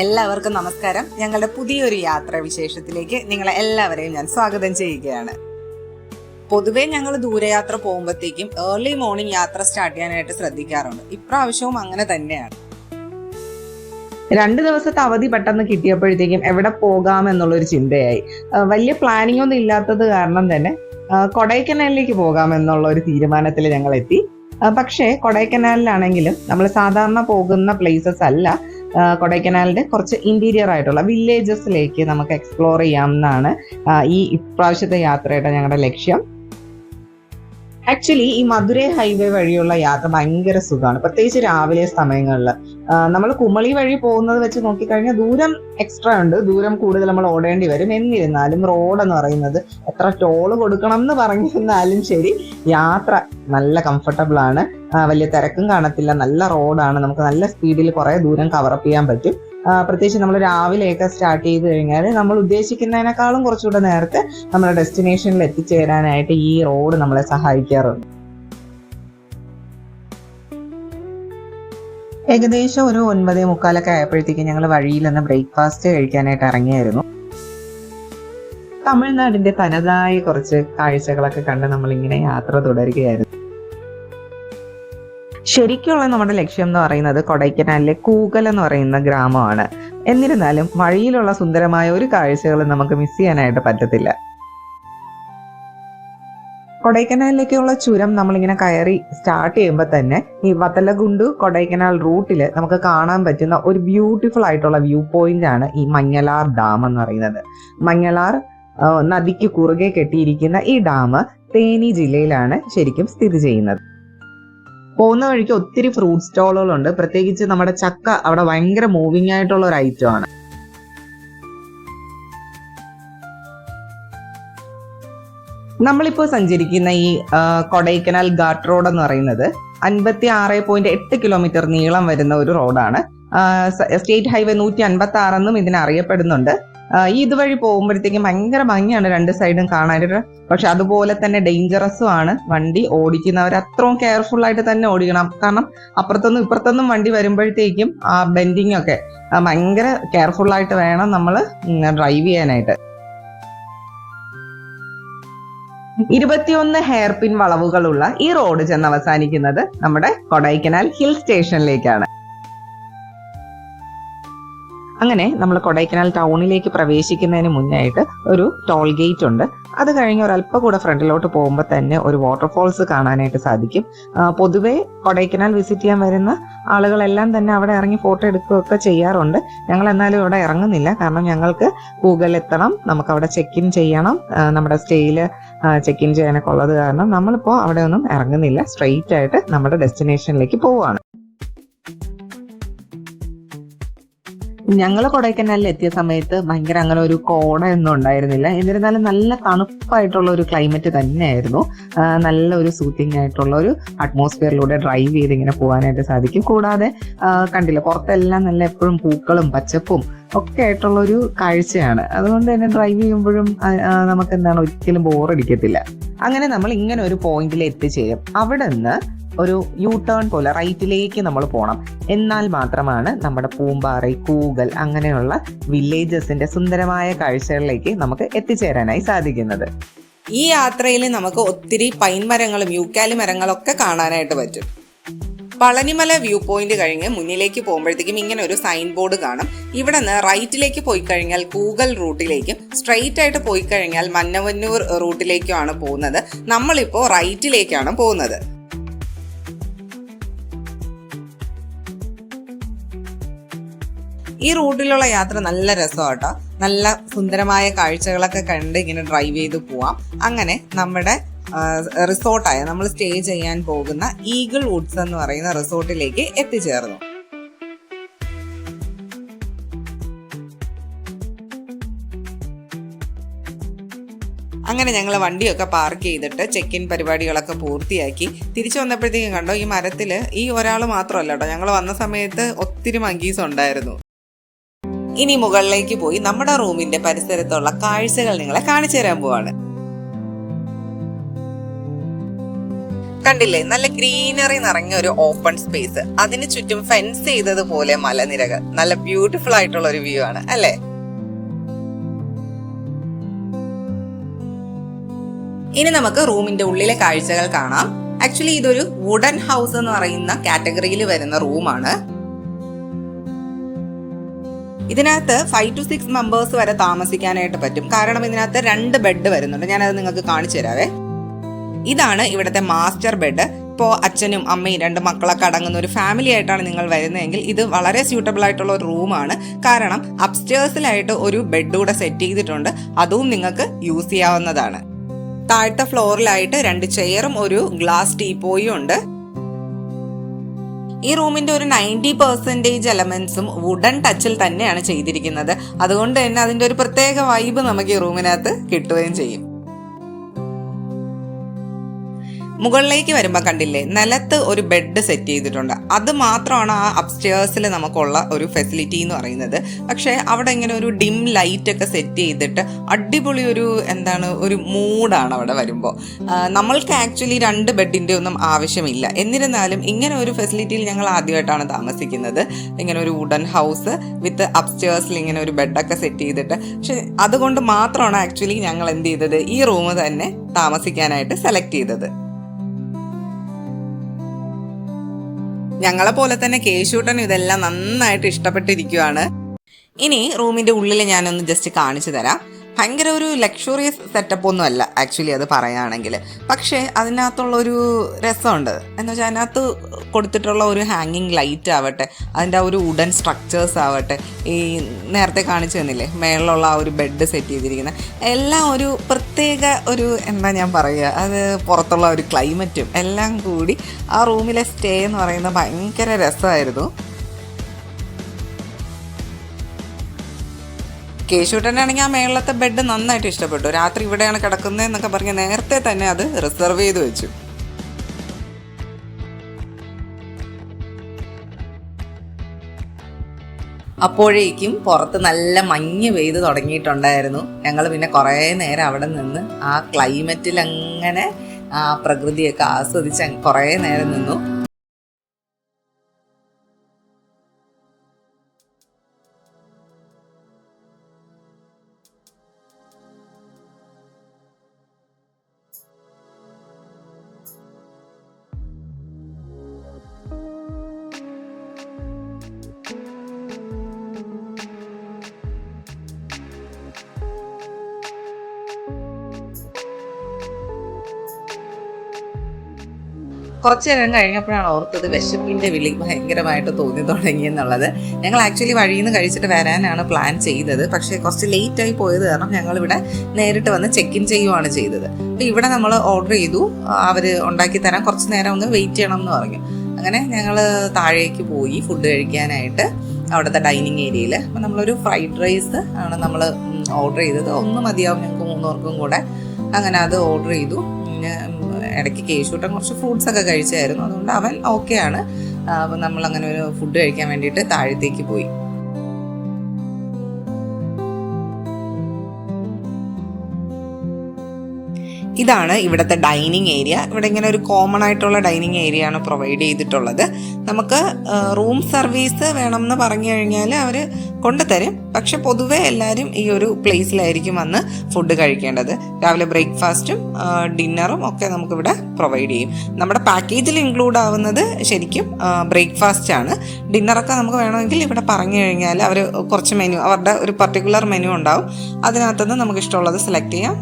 എല്ലാവർക്കും നമസ്കാരം. ഞങ്ങളുടെ പുതിയൊരു യാത്രാ വിശേഷത്തിലേക്ക് നിങ്ങളെ എല്ലാവരെയും ഞാൻ സ്വാഗതം ചെയ്യുകയാണ്. പൊതുവെ ഞങ്ങൾ ദൂരയാത്ര പോകുമ്പോഴത്തേക്കും ഏർലി മോർണിംഗ് യാത്ര സ്റ്റാർട്ട് ചെയ്യാനായിട്ട് ശ്രദ്ധിക്കാറുണ്ട്. ഇപ്രാവശ്യവും അങ്ങനെ തന്നെയാണ്. 2 ദിവസത്തെ അവധി പെട്ടെന്ന് കിട്ടിയപ്പോഴത്തേക്കും എവിടെ പോകാം എന്നുള്ളൊരു ചിന്തയായി. വലിയ പ്ലാനിംഗ് ഒന്നും ഇല്ലാത്തത് കാരണം തന്നെ കൊടൈക്കനാലിലേക്ക് പോകാം എന്നുള്ള ഒരു തീരുമാനത്തിൽ ഞങ്ങൾ എത്തി. പക്ഷേ കൊടൈക്കനാലിലാണെങ്കിലും നമ്മൾ സാധാരണ പോകുന്ന പ്ലേസസ് അല്ല. കൊടൈക്കനാലിന്റെ കുറച്ച് ഇന്റീരിയർ ആയിട്ടുള്ള വില്ലേജസിലേക്ക് നമുക്ക് എക്സ്പ്ലോർ ചെയ്യാമെന്നാണ് ഈ ഇപ്രാവശ്യത്തെ യാത്രയുടെ ഞങ്ങളുടെ ലക്ഷ്യം. ആക്ച്വലി ഈ മധുരൈ ഹൈവേ വഴിയുള്ള യാത്ര ഭയങ്കര സുഖമാണ്, പ്രത്യേകിച്ച് രാവിലെ സമയങ്ങളിൽ. നമ്മൾ കുമളി വഴി പോകുന്നത് വെച്ച് നോക്കിക്കഴിഞ്ഞാൽ ദൂരം എക്സ്ട്രാ ഉണ്ട്, ദൂരം കൂടുതൽ നമ്മൾ ഓടേണ്ടി വരും. എന്നിരുന്നാലും റോഡ് എന്ന് പറയുന്നത് എത്ര ടോള് കൊടുക്കണം എന്ന് പറഞ്ഞിരുന്നാലും ശരി, യാത്ര നല്ല കംഫർട്ടബിൾ ആണ്. വലിയ തിരക്കും കാണത്തില്ല, നല്ല റോഡാണ്, നമുക്ക് നല്ല സ്പീഡിൽ കുറെ ദൂരം കവറപ്പ് ചെയ്യാൻ പറ്റും. പ്രത്യേകിച്ച് നമ്മൾ രാവിലെയൊക്കെ സ്റ്റാർട്ട് ചെയ്ത് കഴിഞ്ഞാൽ നമ്മൾ ഉദ്ദേശിക്കുന്നതിനേക്കാളും കുറച്ചുകൂടെ നേരത്തെ നമ്മുടെ ഡെസ്റ്റിനേഷനിൽ എത്തിച്ചേരാനായിട്ട് ഈ റോഡ് നമ്മളെ സഹായിക്കാറുണ്ട്. ഏകദേശം ഒരു 9:45 ആയപ്പോഴത്തേക്കും ഞങ്ങൾ വഴിയിൽ നിന്ന് ബ്രേക്ക്ഫാസ്റ്റ് കഴിക്കാനായിട്ട് ഇറങ്ങിയായിരുന്നു. തമിഴ്നാടിന്റെ തനതായ കുറച്ച് കാഴ്ചകളൊക്കെ കണ്ട് നമ്മളിങ്ങനെ യാത്ര തുടരുകയായിരുന്നു. ശരിക്കുള്ള നമ്മുടെ ലക്ഷ്യം എന്ന് പറയുന്നത് കൊടൈക്കനാലിലെ കൂകൽ എന്ന് പറയുന്ന ഗ്രാമമാണ്. എന്നിരുന്നാലും വഴിയിലുള്ള സുന്ദരമായ ഒരു കാഴ്ചകളും നമുക്ക് മിസ് ചെയ്യാനായിട്ട് പറ്റത്തില്ല. കൊടൈക്കനാലിലേക്കുള്ള ചുരം നമ്മളിങ്ങനെ കയറി സ്റ്റാർട്ട് ചെയ്യുമ്പോൾ തന്നെ ഈ വത്തലഗുണ്ടു കൊടൈക്കനാൽ റൂട്ടില് നമുക്ക് കാണാൻ പറ്റുന്ന ഒരു ബ്യൂട്ടിഫുൾ ആയിട്ടുള്ള വ്യൂ പോയിന്റ് ആണ് ഈ മഞ്ഞലാർ ഡാം എന്ന് പറയുന്നത്. മഞ്ഞലാർ നദിക്ക് കുറുകെ കെട്ടിയിരിക്കുന്ന ഈ ഡാം തേനി ജില്ലയിലാണ് ശരിക്കും സ്ഥിതി ചെയ്യുന്നത്. പോകുന്ന വഴിക്ക് ഒത്തിരി ഫ്രൂട്ട് സ്റ്റോളുകളുണ്ട്. പ്രത്യേകിച്ച് നമ്മുടെ ചക്ക അവിടെ ഭയങ്കര മൂവിങ് ആയിട്ടുള്ള ഒരു ഐറ്റം ആണ്. നമ്മളിപ്പോൾ സഞ്ചരിക്കുന്ന ഈ കൊടൈക്കനാൽ ഘാട്ട് റോഡ് എന്ന് പറയുന്നത് 56.8 കിലോമീറ്റർ നീളം വരുന്ന ഒരു റോഡാണ്. സ്റ്റേറ്റ് ഹൈവേ 156 എന്നും ഇതിനെ അറിയപ്പെടുന്നുണ്ട്. ഇതുവഴി പോകുമ്പോഴത്തേക്കും ഭയങ്കര ഭംഗിയാണ് രണ്ട് സൈഡും കാണാനായിട്ട്. പക്ഷെ അതുപോലെ തന്നെ ഡേഞ്ചറസും ആണ്. വണ്ടി ഓടിക്കുന്നവർ അത്രയും കെയർഫുൾ ആയിട്ട് തന്നെ ഓടിക്കണം. കാരണം അപ്പുറത്തൊന്നും ഇപ്പുറത്തൊന്നും വണ്ടി വരുമ്പോഴത്തേക്കും ആ ബെൻഡിങ് ഒക്കെ ഭയങ്കര കെയർഫുൾ ആയിട്ട് വേണം നമ്മൾ ഡ്രൈവ് ചെയ്യാനായിട്ട്. 21 ഹെയർ പിൻ വളവുകളുള്ള ഈ റോഡ് ചെന്ന് അവസാനിക്കുന്നത് നമ്മുടെ കൊടൈക്കനാൽ ഹിൽ സ്റ്റേഷനിലേക്കാണ്. അങ്ങനെ നമ്മൾ കൊടൈക്കനാൽ ടൗണിലേക്ക് പ്രവേശിക്കുന്നതിന് മുന്നായിട്ട് ഒരു ടോൾ ഗേറ്റ് ഉണ്ട്. അത് കഴിഞ്ഞ് ഒരല്പം കൂടെ ഫ്രണ്ടിലോട്ട് പോകുമ്പോൾ തന്നെ ഒരു വാട്ടർഫോൾസ് കാണാനായിട്ട് സാധിക്കും. പൊതുവെ കൊടൈക്കനാൽ വിസിറ്റ് ചെയ്യാൻ വരുന്ന ആളുകളെല്ലാം തന്നെ അവിടെ ഇറങ്ങി ഫോട്ടോ എടുക്കുകയൊക്കെ ചെയ്യാറുണ്ട്. ഞങ്ങൾ എന്നാലും ഇവിടെ ഇറങ്ങുന്നില്ല, കാരണം ഞങ്ങൾക്ക് കൂകലെത്തണം, നമുക്ക് അവിടെ ചെക്ക് ഇൻ ചെയ്യണം. നമ്മുടെ സ്റ്റേയിൽ ചെക്ക് ഇൻ ചെയ്യാനൊക്കെ ഉള്ളത് കാരണം നമ്മളിപ്പോൾ അവിടെ ഒന്നും ഇറങ്ങുന്നില്ല. സ്ട്രെയിറ്റ് ആയിട്ട് നമ്മുടെ ഡെസ്റ്റിനേഷനിലേക്ക് പോവുകയാണ്. ഞങ്ങൾ കൊടൈക്കനാലിൽ എത്തിയ സമയത്ത് ഭയങ്കര അങ്ങനെ ഒരു കോടയൊന്നും ഉണ്ടായിരുന്നില്ല. എന്നിരുന്നാലും നല്ല തണുപ്പായിട്ടുള്ള ഒരു ക്ലൈമറ്റ് തന്നെയായിരുന്നു. നല്ല ഒരു സൂത്തിങ് ആയിട്ടുള്ള ഒരു അറ്റ്മോസ്ഫിയറിലൂടെ ഡ്രൈവ് ചെയ്ത് ഇങ്ങനെ പോകാനായിട്ട് സാധിക്കും. കൂടാതെ കണ്ടില്ല, പുറത്തെല്ലാം നല്ല എപ്പോഴും പൂക്കളും പച്ചപ്പും ഒക്കെ ആയിട്ടുള്ള ഒരു കാഴ്ചയാണ്. അതുകൊണ്ട് തന്നെ ഡ്രൈവ് ചെയ്യുമ്പോഴും നമുക്ക് എന്താണ് ഒരിക്കലും ബോറടിക്കത്തില്ല. അങ്ങനെ നമ്മൾ ഇങ്ങനെ ഒരു പോയിന്റിൽ എത്തിച്ചേരും. അവിടെ നിന്ന് ഒരു യു ടേൺ പോലെ റൈറ്റിലേക്ക് നമ്മൾ പോകണം. എന്നാൽ മാത്രമാണ് നമ്മുടെ പൂമ്പാറൈ, കൂകൽ അങ്ങനെയുള്ള വില്ലേജസിന്റെ സുന്ദരമായ കാഴ്ചകളിലേക്ക് നമുക്ക് എത്തിച്ചേരാനായി സാധിക്കുന്നത്. ഈ യാത്രയിൽ നമുക്ക് ഒത്തിരി പൈൻ മരങ്ങളും യൂക്കാലി മരങ്ങളൊക്കെ കാണാനായിട്ട് പറ്റും. പളനിമല വ്യൂ പോയിന്റ് കഴിഞ്ഞ് മുന്നിലേക്ക് പോകുമ്പോഴത്തേക്കും ഇങ്ങനെ ഒരു സൈൻ ബോർഡ് കാണും. ഇവിടെ നിന്ന് റൈറ്റിലേക്ക് പോയി കഴിഞ്ഞാൽ കൂകൽ റൂട്ടിലേക്കും സ്ട്രെയിറ്റ് ആയിട്ട് പോയി കഴിഞ്ഞാൽ മന്നവന്നൂർ റൂട്ടിലേക്കുമാണ് പോകുന്നത്. നമ്മളിപ്പോൾ റൈറ്റിലേക്കാണ് പോകുന്നത്. ഈ റൂട്ടിലുള്ള യാത്ര നല്ല രസമാട്ടോ. നല്ല സുന്ദരമായ കാഴ്ചകളൊക്കെ കണ്ട് ഇങ്ങനെ ഡ്രൈവ് ചെയ്ത് പോവാം. അങ്ങനെ നമ്മുടെ റിസോർട്ടായ നമ്മൾ സ്റ്റേ ചെയ്യാൻ പോകുന്ന ഈഗിൾ വുഡ്സ് എന്ന് പറയുന്ന റിസോർട്ടിലേക്ക് എത്തിച്ചേർന്നു. അങ്ങനെ ഞങ്ങൾ വണ്ടിയൊക്കെ പാർക്ക് ചെയ്തിട്ട് ചെക്ക് ഇൻ പരിപാടികളൊക്കെ പൂർത്തിയാക്കി തിരിച്ചു വന്നപ്പോഴത്തേക്കും കണ്ടോ, ഈ മരത്തിൽ ഈ ഒരാൾ മാത്രമല്ല കേട്ടോ, ഞങ്ങൾ വന്ന സമയത്ത് ഒത്തിരി മങ്കീസ് ഉണ്ടായിരുന്നു. ഇനി മുകളിലേക്ക് പോയി നമ്മുടെ റൂമിന്റെ പരിസരത്തുള്ള കാഴ്ചകൾ നിങ്ങളെ കാണിച്ചു തരാൻ പോവാണ്. കണ്ടില്ലേ, നല്ല ഗ്രീനറി നിറഞ്ഞ ഒരു ഓപ്പൺ സ്പേസ്, അതിന് ചുറ്റും ഫെൻസ് ചെയ്തതുപോലെ മലനിരകൾ. നല്ല ബ്യൂട്ടിഫുൾ ആയിട്ടുള്ള ഒരു വ്യൂ ആണ് അല്ലേ? ഇനി നമുക്ക് റൂമിന്റെ ഉള്ളിലെ കാഴ്ചകൾ കാണാം. ആക്ച്വലി ഇതൊരു വുഡൻ ഹൗസ് എന്ന് പറയുന്ന കാറ്റഗറിയിൽ വരുന്ന റൂമാണ്. ഇതിനകത്ത് 5 to 6 മെമ്പേഴ്സ് വരെ താമസിക്കാനായിട്ട് പറ്റും. കാരണം ഇതിനകത്ത് 2 ബെഡ് വരുന്നുണ്ട്. ഞാനത് നിങ്ങൾക്ക് കാണിച്ചു തരാവേ. ഇതാണ് ഇവിടുത്തെ മാസ്റ്റർ ബെഡ്. ഇപ്പോൾ അച്ഛനും അമ്മയും 2 മക്കളൊക്കെ അടങ്ങുന്ന ഒരു ഫാമിലി ആയിട്ടാണ് നിങ്ങൾ വരുന്നതെങ്കിൽ ഇത് വളരെ സ്യൂട്ടബിൾ ആയിട്ടുള്ള ഒരു റൂമാണ്. കാരണം അപ്സ്റ്റേഴ്സിലായിട്ട് ഒരു ബെഡ് കൂടെ സെറ്റ് ചെയ്തിട്ടുണ്ട്. അതും നിങ്ങൾക്ക് യൂസ് ചെയ്യാവുന്നതാണ്. താഴത്തെ ഫ്ലോറിലായിട്ട് 2 ചെയറും ഒരു ഗ്ലാസ് ടീപ്പോയും ഉണ്ട്. ഈ റൂമിന്റെ ഒരു 90% എലമെന്റ്സും വുഡൻ ടച്ചിൽ തന്നെയാണ് ചെയ്തിരിക്കുന്നത്. അതുകൊണ്ട് തന്നെ അതിന്റെ ഒരു പ്രത്യേക വൈബ് നമുക്ക് ഈ റൂമിനകത്ത് കിട്ടുകയും ചെയ്യും. മുകളിലേക്ക് വരുമ്പോൾ കണ്ടില്ലേ, നിലത്ത് ഒരു ബെഡ് സെറ്റ് ചെയ്തിട്ടുണ്ട്. അത് മാത്രമാണ് ആ അപ്സ്റ്റേഴ്സിൽ നമുക്കുള്ള ഒരു ഫെസിലിറ്റി എന്ന് പറയുന്നത്. പക്ഷേ അവിടെ ഇങ്ങനെ ഒരു ഡിം ലൈറ്റ് ഒക്കെ സെറ്റ് ചെയ്തിട്ട് അടിപൊളി ഒരു മൂഡാണ് അവിടെ വരുമ്പോൾ. നമ്മൾക്ക് ആക്ച്വലി 2 ബെഡിൻ്റെ ഒന്നും ആവശ്യമില്ല. എന്നിരുന്നാലും ഇങ്ങനെ ഒരു ഫെസിലിറ്റിയിൽ ഞങ്ങൾ ആദ്യമായിട്ടാണ് താമസിക്കുന്നത്. ഇങ്ങനെ ഒരു വുഡൻ ഹൗസ് വിത്ത് അപ്സ്റ്റേഴ്സിൽ ഇങ്ങനെ ഒരു ബെഡൊക്കെ സെറ്റ് ചെയ്തിട്ട്. പക്ഷെ അതുകൊണ്ട് മാത്രമാണ് ആക്ച്വലി ഞങ്ങൾ എന്ത് ചെയ്തത്, ഈ റൂം തന്നെ താമസിക്കാനായിട്ട് സെലക്ട് ചെയ്തത്. ഞങ്ങളെ പോലെ തന്നെ കേശൂട്ടനും ഇതെല്ലാം നന്നായിട്ട് ഇഷ്ടപ്പെട്ടിരിക്കുകയാണ്. ഇനി റൂമിന്റെ ഉള്ളിൽ ഞാനൊന്ന് ജസ്റ്റ് കാണിച്ചു തരാം. ഭയങ്കര ഒരു ലക്ഷറിയസ് സെറ്റപ്പ് ഒന്നും അല്ല ആക്ച്വലി അത് പറയുകയാണെങ്കിൽ. പക്ഷേ അതിനകത്തുള്ളൊരു രസമുണ്ട്. എന്ന് വെച്ചാൽ അതിനകത്ത് കൊടുത്തിട്ടുള്ള ഒരു ഹാങ്ങിങ് ലൈറ്റ് ആവട്ടെ, അതിൻ്റെ ആ ഒരു വുഡൻ സ്ട്രക്ചേഴ്സ് ആവട്ടെ, ഈ നേരത്തെ കാണിച്ചു തന്നില്ലേ മേളിലുള്ള ആ ഒരു ബെഡ് സെറ്റ് ചെയ്തിരിക്കുന്നത്, എല്ലാം ഒരു പ്രത്യേക ഒരു ഞാൻ പറയുക, അത് പുറത്തുള്ള ഒരു ക്ലൈമറ്റും എല്ലാം കൂടി ആ റൂമിലെ സ്റ്റേ എന്ന് പറയുന്നത് ഭയങ്കര രസമായിരുന്നു. കേശൂട്ടനാണെങ്കിൽ ആ മേളത്തെ ബെഡ് നന്നായിട്ട് ഇഷ്ടപ്പെട്ടു. രാത്രി ഇവിടെയാണ് കിടക്കുന്നതെന്നൊക്കെ പറഞ്ഞ് നേരത്തെ തന്നെ അത് റിസർവ് ചെയ്ത് വെച്ചു. അപ്പോഴേക്കും പുറത്ത് നല്ല മഞ്ഞ് പെയ്ത് തുടങ്ങിയിട്ടുണ്ടായിരുന്നു. ഞങ്ങൾ പിന്നെ കുറേ നേരം അവിടെ നിന്ന് ആ ക്ലൈമറ്റിൽ അങ്ങനെ ആ പ്രകൃതിയൊക്കെ ആസ്വദിച്ച് കുറേ നേരം നിന്നു. കുറച്ച് നേരം കഴിഞ്ഞപ്പോഴാണ് ഓർത്തത് വിശപ്പിൻ്റെ വിളി ഭയങ്കരമായിട്ട് തോന്നി തുടങ്ങിയെന്നുള്ളത്. ഞങ്ങൾ ആക്ച്വലി വഴിയിൽ നിന്ന് കഴിച്ചിട്ട് വരാനാണ് പ്ലാൻ ചെയ്തത്. പക്ഷേ കുറച്ച് ലേറ്റായി പോയത് കാരണം ഞങ്ങളിവിടെ നേരിട്ട് വന്ന് ചെക്ക് ഇൻ ചെയ്യുവാണ് ചെയ്തത്. അപ്പോൾ ഇവിടെ നമ്മൾ ഓർഡർ ചെയ്തു. അവർ ഉണ്ടാക്കി തരാൻ കുറച്ച് നേരം ഒന്ന് വെയിറ്റ് ചെയ്യണം എന്ന് പറഞ്ഞു. അങ്ങനെ ഞങ്ങൾ താഴേക്ക് പോയി ഫുഡ് കഴിക്കാനായിട്ട് അവിടുത്തെ ഡൈനിങ് ഏരിയയിൽ. അപ്പോൾ നമ്മളൊരു ഫ്രൈഡ് റൈസ് ആണ് നമ്മൾ ഓർഡർ ചെയ്തത്. 1 മതിയാവും ഞങ്ങൾക്ക് 3 പേർക്കും കൂടെ. അങ്ങനെ അത് ഓർഡർ ചെയ്തു. ഇടയ്ക്ക് കേശൂട്ടൻ കുറച്ച് ഫ്രൂട്ട്സ് ഒക്കെ കഴിച്ചായിരുന്നു. അതുകൊണ്ട് അവൻ ഓക്കെയാണ്. അപ്പം നമ്മളങ്ങനെ ഒരു ഫുഡ് കഴിക്കാൻ വേണ്ടിയിട്ട് താഴത്തേക്ക് പോയി. ഇതാണ് ഇവിടുത്തെ ഡൈനിങ് ഏരിയ. ഇവിടെ ഇങ്ങനെ ഒരു കോമൺ ആയിട്ടുള്ള ഡൈനിങ് ഏരിയ ആണ് പ്രൊവൈഡ് ചെയ്തിട്ടുള്ളത്. നമുക്ക് റൂം സർവീസ് വേണമെന്ന് പറഞ്ഞു കഴിഞ്ഞാൽ അവർ കൊണ്ടുതരും. പക്ഷെ പൊതുവെ എല്ലാവരും ഈ ഒരു പ്ലേസിലായിരിക്കും വന്ന് ഫുഡ് കഴിക്കേണ്ടത്. രാവിലെ ബ്രേക്ക്ഫാസ്റ്റും ഡിന്നറും ഒക്കെ നമുക്കിവിടെ പ്രൊവൈഡ് ചെയ്യും. നമ്മുടെ പാക്കേജിൽ ഇൻക്ലൂഡ് ആവുന്നത് ശരിക്കും ബ്രേക്ക്ഫാസ്റ്റ് ആണ്. ഡിന്നറൊക്കെ നമുക്ക് വേണമെങ്കിൽ ഇവിടെ പറഞ്ഞു കഴിഞ്ഞാൽ അവർ കുറച്ച് മെനു, അവരുടെ ഒരു പർട്ടിക്കുലർ മെനു ഉണ്ടാവും. അതിനകത്തുനിന്ന് നമുക്ക് ഇഷ്ടമുള്ളത് സെലക്ട് ചെയ്യാം.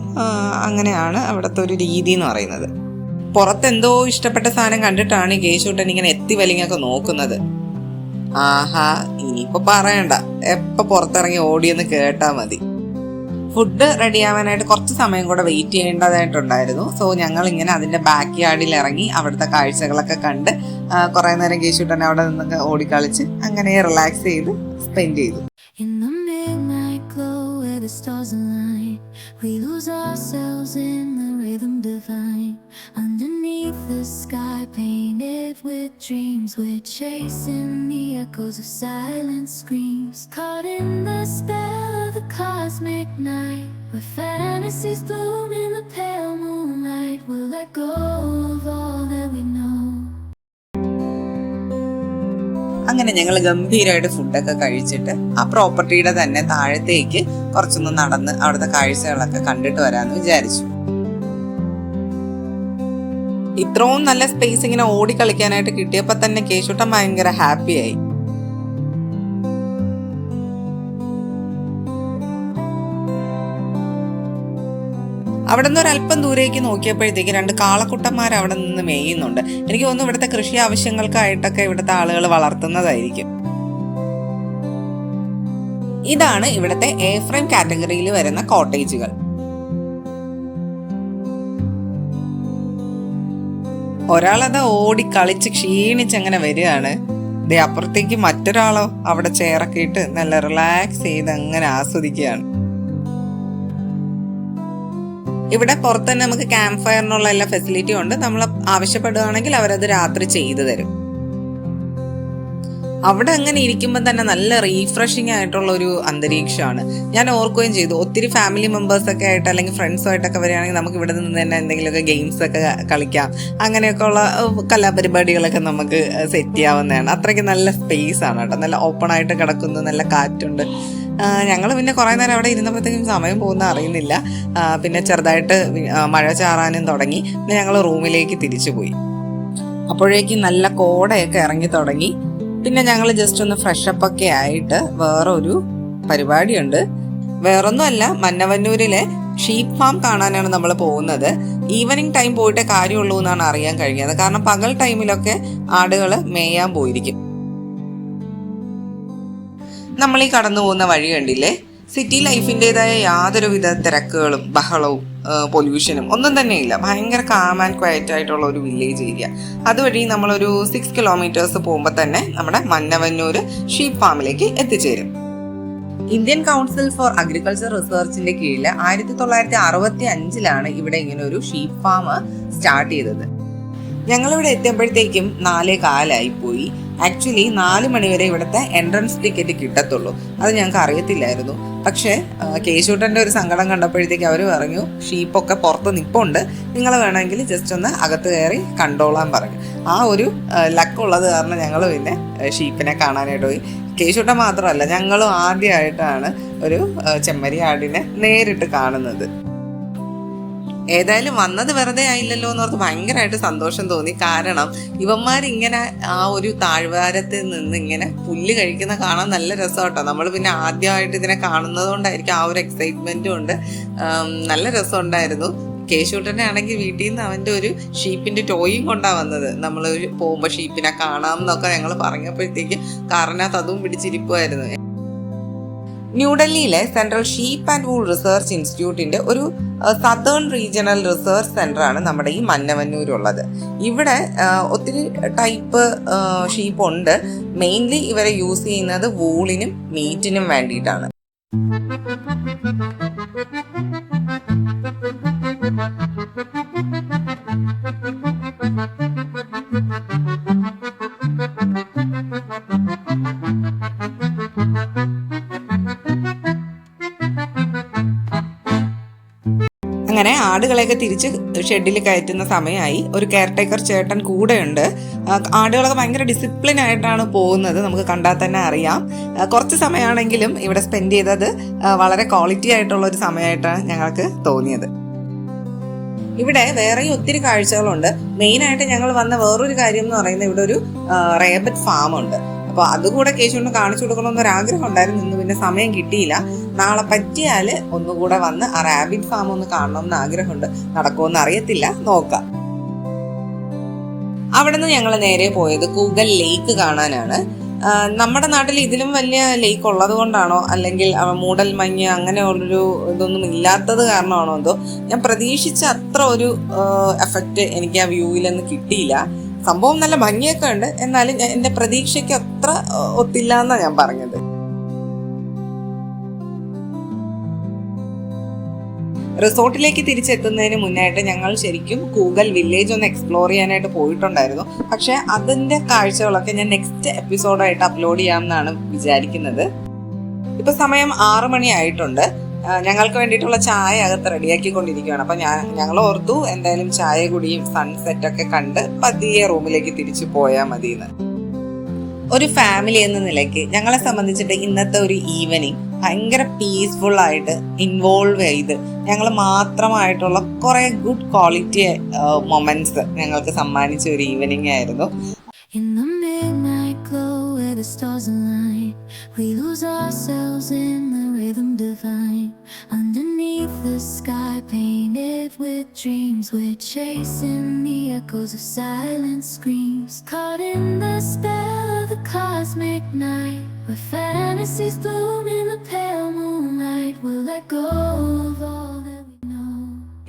അങ്ങനെയാണ് അവിടുത്തെ ഒരു രീതി എന്ന് പറയുന്നത്. പുറത്തെന്തോ ഇഷ്ടപ്പെട്ട സാധനം കണ്ടിട്ടാണ് ഈ കേശൂട്ടൻ ഇങ്ങനെ എത്തി വലിങ്ങൊക്കെ നോക്കുന്നത്. ആഹാ, ഇനിയിപ്പോൾ പറയണ്ട, എപ്പോൾ പുറത്തിറങ്ങി ഓടിയെന്ന് കേട്ടാൽ മതി. ഫുഡ് റെഡി ആവാനായിട്ട് കുറച്ച് സമയം കൂടെ വെയിറ്റ് ചെയ്യേണ്ടതായിട്ടുണ്ടായിരുന്നു. സോ ഞങ്ങൾ ഇങ്ങനെ അതിൻ്റെ ബാക്ക് യാർഡിൽ ഇറങ്ങി അവിടുത്തെ കാഴ്ചകളൊക്കെ കണ്ട് കുറേ നേരം കേശൂട്ടൻ അവിടെ നിന്നൊക്കെ ഓടിക്കളിച്ച് അങ്ങനെ റിലാക്സ് ചെയ്ത് സ്പെൻഡ് ചെയ്തു. The stars align, we lose ourselves in the rhythm divine. Underneath the sky painted with dreams, we're chasing the echoes of silent screams. Caught in the spell of the cosmic night, where fantasies bloom in the pale moonlight. We'll let go of all that we അങ്ങനെ ഞങ്ങൾ ഗംഭീരമായിട്ട് ഫുഡൊക്കെ കഴിച്ചിട്ട് ആ പ്രോപ്പർട്ടിയുടെ തന്നെ താഴത്തേക്ക് കുറച്ചൊന്ന് നടന്ന് അവിടുത്തെ കാഴ്ചകളൊക്കെ കണ്ടിട്ട് വരാമെന്ന് വിചാരിച്ചു. ഇത്രയും നല്ല സ്പേസ് ഇങ്ങനെ ഓടിക്കളിക്കാനായിട്ട് കിട്ടിയപ്പോൾ തന്നെ കേശുട്ടൻ ഭയങ്കര ഹാപ്പിയായി. അവിടെ നിന്ന് ഒരല്പം ദൂരേക്ക് നോക്കിയപ്പോഴത്തേക്ക് 2 കാളക്കുട്ടന്മാർ അവിടെ നിന്ന് മേയുന്നുണ്ട്. എനിക്ക് തോന്നുന്നു ഇവിടുത്തെ കൃഷി ആവശ്യങ്ങൾക്കായിട്ടൊക്കെ ഇവിടുത്തെ ആളുകൾ വളർത്തുന്നതായിരിക്കും. ഇതാണ് ഇവിടുത്തെ എ ഫ്രെയിം കാറ്റഗറിയിൽ വരുന്ന കോട്ടേജുകൾ. ഒരാളത് ഓടി കളിച്ച് ക്ഷീണിച്ചങ്ങനെ വരികയാണ്. അപ്പുറത്തേക്ക് മറ്റൊരാളോ അവിടെ ചെയറൊക്കെ ഇട്ട് നല്ല റിലാക്സ് ചെയ്ത് അങ്ങനെ ആസ്വദിക്കുകയാണ്. ഇവിടെ പുറത്ത് തന്നെ നമുക്ക് ക്യാമ്പ് ഫയറിനുള്ള എല്ലാ ഫെസിലിറ്റിയും ഉണ്ട്. നമ്മൾ ആവശ്യപ്പെടുകയാണെങ്കിൽ അവരത് രാത്രി ചെയ്തു തരും. അവിടെ അങ്ങനെ ഇരിക്കുമ്പോൾ തന്നെ നല്ല റീഫ്രഷിങ് ആയിട്ടുള്ള ഒരു അന്തരീക്ഷമാണ്. ഞാൻ ഓർക്കുകയും ചെയ്തു, ഒത്തിരി ഫാമിലി മെമ്പേഴ്സൊക്കെ ആയിട്ട് അല്ലെങ്കിൽ ഫ്രണ്ട്സുമായിട്ടൊക്കെ വരികയാണെങ്കിൽ നമുക്ക് ഇവിടെ നിന്ന് തന്നെ എന്തെങ്കിലുമൊക്കെ ഗെയിംസ് ഒക്കെ കളിക്കാം, അങ്ങനെയൊക്കെ ഉള്ള കലാപരിപാടികളൊക്കെ നമുക്ക് സെറ്റ് ചെയ്യാവുന്നതാണ്. അത്രയ്ക്ക് നല്ല സ്പേസ് ആണ് കേട്ടോ. നല്ല ഓപ്പൺ ആയിട്ട് കിടക്കുന്നു, നല്ല കാറ്റുണ്ട്. ഞങ്ങൾ പിന്നെ കുറേ നേരം അവിടെ ഇരുന്നപ്പോഴത്തേക്കും സമയം പോകുന്ന അറിയുന്നില്ല. പിന്നെ ചെറുതായിട്ട് മഴ ചാറാനും തുടങ്ങി. പിന്നെ ഞങ്ങൾ റൂമിലേക്ക് തിരിച്ചു പോയി. അപ്പോഴേക്കും നല്ല കോടയൊക്കെ ഇറങ്ങി തുടങ്ങി. പിന്നെ ഞങ്ങൾ ജസ്റ്റ് ഒന്ന് ഫ്രഷപ്പ് ഒക്കെ ആയിട്ട് വേറൊരു പരിപാടിയുണ്ട്. വേറൊന്നുമല്ല, മന്നവന്നൂരിലെ ഷീപ്പ് ഫാം കാണാനാണ് നമ്മൾ പോകുന്നത്. ഈവനിങ് ടൈം പോയിട്ടേ കാര്യമുള്ളൂ എന്നാണ് അറിയാൻ കഴിഞ്ഞത്. കാരണം പകൽ ടൈമിലൊക്കെ ആടുകൾ മേയാൻ പോയിരിക്കും. നമ്മൾ ഈ കടന്നു പോകുന്ന വഴി കണ്ടില്ലേ, സിറ്റി ലൈഫിൻ്റെതായ യാതൊരുവിധ തിരക്കുകളും ബഹളവും പൊല്യൂഷനും ഒന്നും തന്നെ ഇല്ല. ഭയങ്കര കാം ആൻഡ് ക്വയറ്റ് ആയിട്ടുള്ള ഒരു വില്ലേജ് ഏരിയ. അതുവഴി നമ്മളൊരു 6 കിലോമീറ്റേഴ്സ് പോകുമ്പോൾ തന്നെ നമ്മുടെ മന്നവന്നൂർ ഷീപ്പ് ഫാമിലേക്ക് എത്തിച്ചേരും. ഇന്ത്യൻ കൗൺസിൽ ഫോർ അഗ്രികൾച്ചർ റിസർച്ചിന്റെ കീഴിൽ 1965 ഇവിടെ ഇങ്ങനെ ഒരു ഷീപ്പ് ഫാം സ്റ്റാർട്ട് ചെയ്തത്. ഞങ്ങളിവിടെ എത്തിയപ്പോഴത്തേക്കും 4:15 പോയി. ആക്ച്വലി 4 മണിവരെ ഇവിടുത്തെ എൻട്രൻസ് ടിക്കറ്റ് കിട്ടത്തുള്ളൂ. അത് ഞങ്ങൾക്ക് അറിയത്തില്ലായിരുന്നു. പക്ഷേ കേശൂട്ടൻ്റെ ഒരു സങ്കടം കണ്ടപ്പോഴത്തേക്ക് അവർ പറഞ്ഞു, ഷീപ്പൊക്കെ പുറത്ത് നിൽപ്പുണ്ട്, നിങ്ങൾ വേണമെങ്കിൽ ജസ്റ്റ് ഒന്ന് അകത്ത് കയറി കണ്ടോളാൻ പറഞ്ഞു. ആ ഒരു ലക്കുള്ളത് കാരണം ഞങ്ങൾ പിന്നെ ഷീപ്പിനെ കാണാനായിട്ട് പോയി. കേശൂട്ടൻ മാത്രമല്ല, ഞങ്ങളും ആദ്യമായിട്ടാണ് ഒരു ചെമ്മരി ആടിനെ നേരിട്ട് കാണുന്നത്. ഏതായാലും വന്നത് വെറുതെ ആയില്ലല്ലോ എന്നോർത്ത് ഭയങ്കരമായിട്ട് സന്തോഷം തോന്നി. കാരണം ഇവന്മാരിങ്ങനെ ആ ഒരു താഴ്വാരത്തിൽ നിന്ന് ഇങ്ങനെ പുല്ല് കഴിക്കുന്ന കാണാൻ നല്ല രസമാട്ടോ. നമ്മൾ പിന്നെ ആദ്യമായിട്ട് ഇതിനെ കാണുന്നത് കൊണ്ടായിരിക്കും ആ ഒരു എക്സൈറ്റ്മെൻറ്റും ഉണ്ട്. നല്ല രസമുണ്ടായിരുന്നു. കേശൂട്ടനെ ആണെങ്കിൽ വീട്ടിൽ നിന്ന് അവൻ്റെ ഒരു ഷീപ്പിൻ്റെ ടോയും കൊണ്ടാണ് വന്നത്. നമ്മൾ പോകുമ്പോൾ ഷീപ്പിനെ കാണാം എന്നൊക്കെ ഞങ്ങൾ പറഞ്ഞപ്പോഴത്തേക്ക് കാറിനകത്ത് അതും പിടിച്ചിരിക്കുമായിരുന്നു. ന്യൂഡൽഹിയിലെ central sheep and wool research ഇൻസ്റ്റിറ്റ്യൂട്ടിന്റെ ഒരു സദേൺ റീജിയണൽ റിസർച്ച് സെന്ററാണ് നമ്മുടെ ഈ മന്നവന്നൂരുള്ളത്. ഇവിടെ ഒത്തിരി ടൈപ്പ് ഷീപ്പ് ഉണ്ട്. മെയിൻലി ഇവരെ യൂസ് ചെയ്യുന്നത് വൂളിനും മീറ്റിനും വേണ്ടിയിട്ടാണ്. അങ്ങനെ ആടുകളെയൊക്കെ തിരിച്ച് ഷെഡിൽ കയറ്റുന്ന സമയമായി. ഒരു കെയർ ടേക്കർ ചേട്ടൻ കൂടെയുണ്ട്. ആടുകളൊക്കെ ഭയങ്കര ഡിസിപ്ലിൻ ആയിട്ടാണ് പോകുന്നത്, നമുക്ക് കണ്ടാൽ തന്നെ അറിയാം. കുറച്ച് സമയമാണെങ്കിലും ഇവിടെ സ്പെൻഡ് ചെയ്തത് വളരെ ക്വാളിറ്റി ആയിട്ടുള്ള ഒരു സമയമായിട്ടാണ് ഞങ്ങൾക്ക് തോന്നിയത്. ഇവിടെ വേറെയും ഒത്തിരി കാഴ്ചകളുണ്ട്. മെയിനായിട്ട് ഞങ്ങൾ വന്ന വേറൊരു കാര്യം എന്ന് പറയുന്നത്, ഇവിടെ ഒരു റേബറ്റ് ഫാം ഉണ്ട്. അപ്പോൾ അതുകൂടെ കേശുകൊണ്ട് കാണിച്ചു കൊടുക്കണമെന്നൊരാഗ്രഹം ഉണ്ടായിരുന്നു. ഇന്ന് പിന്നെ സമയം കിട്ടിയില്ല. നാളെ പറ്റിയാൽ ഒന്നുകൂടെ വന്ന് ആ റാബിറ്റ് ഫാം ഒന്ന് കാണണമെന്ന് ആഗ്രഹമുണ്ട്. നടക്കുമെന്ന് അറിയത്തില്ല, നോക്കാം. അവിടെ നിന്ന് ഞങ്ങൾ നേരെ പോയത് കൂഗൽ ലേക്ക് കാണാനാണ്. നമ്മുടെ നാട്ടിൽ ഇതിലും വലിയ ലേക്ക് ഉള്ളത് കൊണ്ടാണോ അല്ലെങ്കിൽ മൂടൽ മഞ്ഞ് അങ്ങനെയുള്ളൊരു ഇതൊന്നും ഇല്ലാത്തത് കാരണമാണോ എന്തോ, ഞാൻ പ്രതീക്ഷിച്ച അത്ര ഒരു എഫക്റ്റ് എനിക്ക് ആ വ്യൂവിലൊന്നും കിട്ടിയില്ല. സംഭവം നല്ല ഭംഗിയൊക്കെ ഉണ്ട്, എന്നാലും എൻ്റെ പ്രതീക്ഷയ്ക്ക് അത്ര ഒത്തില്ല എന്നാണ് ഞാൻ പറഞ്ഞത്. റിസോർട്ടിലേക്ക് തിരിച്ചെത്തുന്നതിന് മുന്നായിട്ട് ഞങ്ങൾ ശരിക്കും കൂഗൽ വില്ലേജ് ഒന്ന് എക്സ്പ്ലോർ ചെയ്യാനായിട്ട് പോയിട്ടുണ്ടായിരുന്നു. പക്ഷെ അതിൻ്റെ കാഴ്ചകളൊക്കെ ഞാൻ നെക്സ്റ്റ് എപ്പിസോഡായിട്ട് അപ്ലോഡ് ചെയ്യാമെന്നാണ് വിചാരിക്കുന്നത്. ഇപ്പൊ സമയം 6 മണി ആയിട്ടുണ്ട്. ഞങ്ങൾക്ക് വേണ്ടിയിട്ടുള്ള ചായ അകത്ത് റെഡിയാക്കിക്കൊണ്ടിരിക്കുകയാണ്. അപ്പം ഞങ്ങൾ ഓർത്തു എന്തായാലും ചായ കുടിയും സൺസെറ്റൊക്കെ കണ്ട് പതിയെ റൂമിലേക്ക് തിരിച്ചു പോയാൽ മതിയെന്ന്. ഒരു ഫാമിലി എന്ന നിലയ്ക്ക് ഞങ്ങളെ സംബന്ധിച്ചിട്ട് ഇന്നത്തെ ഒരു ഈവനിങ് ഭയങ്കര പീസ്ഫുൾ ആയിട്ട് ഇൻവോൾവ് ചെയ്ത് ഞങ്ങൾ മാത്രമായിട്ടുള്ള കുറേ ഗുഡ് ക്വാളിറ്റി മൊമെന്റ്സ് ഞങ്ങൾക്ക് സമ്മാനിച്ച ഒരു ഈവനിങ് ആയിരുന്നു. In the midnight glow where the stars align, we lose ourselves in the rhythm divine. Underneath the sky painted with dreams, we're chasing the echoes of silent screams. Caught in the spell of the cosmic night, where fantasies bloom in the pale moonlight. We'll let go of all that we know.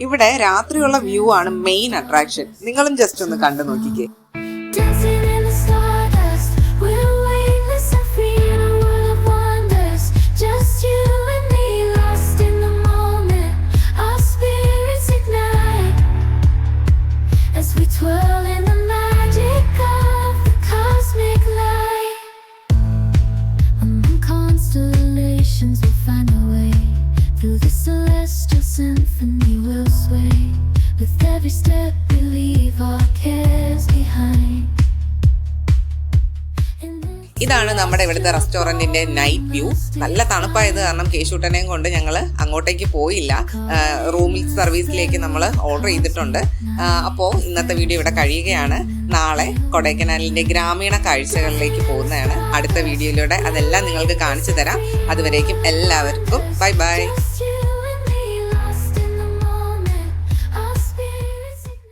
ഇവിടെ രാത്രിയുള്ള view ആണ് main attraction. നിങ്ങളും just ഒന്ന് കണ്ടു നോക്കിക്കേ. Dancing in the stardust, we're weightless and free in a world of wonders. Just you and me, lost in the moment. Our spirits ignite as we twirl in the magic of the cosmic light. Among constellations, we'll find our way. Through the celestial symphony, we'll sway. With every step, we leave our cares behind. ഇതാണ് നമ്മുടെ ഇവിടുത്തെ റെസ്റ്റോറൻറ്റിന്റെ night view. നല്ല തണുപ്പായത് കാരണം കേശൂട്ടനെയും കൊണ്ട് ഞങ്ങൾ അങ്ങോട്ടേക്ക് പോയില്ല. റൂമിൽ സർവീസിലേക്ക് നമ്മൾ ഓർഡർ ചെയ്തിട്ടുണ്ട്. അപ്പോൾ ഇന്നത്തെ വീഡിയോ ഇവിടെ കഴിയുകയാണ്. നാളെ കൊടൈക്കനാലിൻ്റെ ഗ്രാമീണ കാഴ്ചകളിലേക്ക് പോകുന്നതാണ്. അടുത്ത വീഡിയോയിലൂടെ അതെല്ലാം നിങ്ങൾക്ക് കാണിച്ചു തരാം. അതുവരേക്കും എല്ലാവർക്കും ബൈ ബൈ.